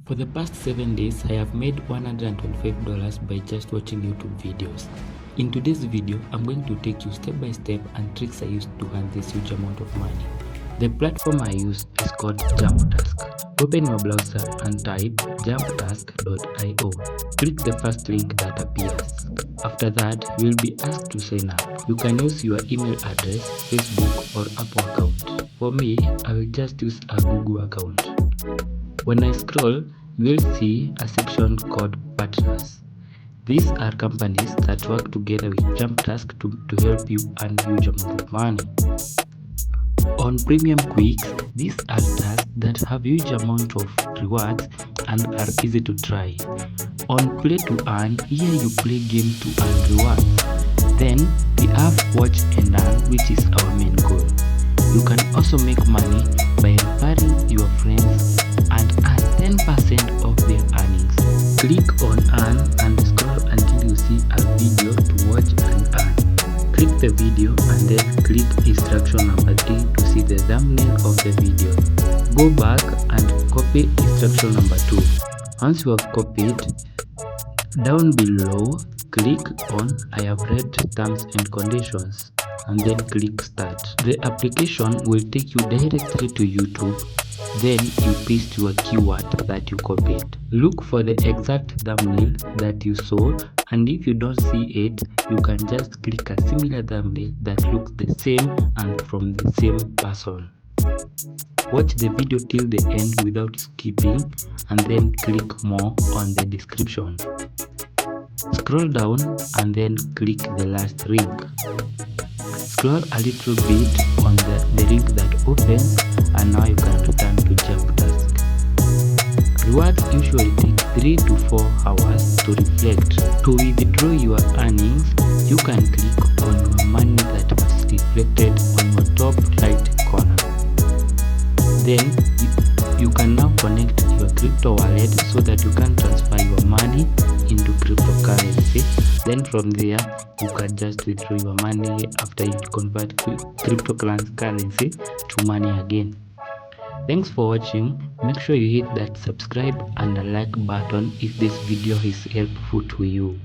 For the past 7 days, I have made $125 by just watching YouTube videos. In today's video, I'm going to take you step by step and tricks I used to earn this huge amount of money. The platform I use is called JumpTask. Open your browser and type jumptask.io. Click the first link that appears. After that, you will be asked to sign up. You can use your email address, Facebook or Apple account. For me, I will just use a Google account. When I scroll, you will see a section called Partners. These are companies that work together with JumpTask to help you earn huge amount of money. On Premium Quicks, these are tasks that have huge amount of rewards and are easy to try. On Play to Earn, here you play game to earn rewards. Then we have Watch and Earn, which is our main goal. You can also make money by referring your friends and earn 10% of their earnings. Click on Earn and scroll until you see a video to watch and earn. Click the video and then click instruction number 3 to see the thumbnail of the video. Go back and copy instruction number 2. Once you have copied, down below click on I have read terms and conditions and then click start. The application will take you directly to YouTube. Then you paste your keyword that you copied. Look for the exact thumbnail that you saw, and if you don't see it, you can just click a similar thumbnail that looks the same and from the same person. Watch the video till the end without skipping and then click more on the description. Scroll down and then click the last link. Scroll a little bit on the link that opens, and now you can return to JumpTask. Rewards usually take 3 to 4 hours to reflect. To withdraw your earnings, you can click on your money that was reflected on your top right corner. Then you can now connect your crypto wallet so that you can transfer your money into cryptocurrency. Then from there, you can just withdraw your money after you convert cryptocurrency to money again. Thanks for watching. Make sure you hit that subscribe and a like button if this video is helpful to you.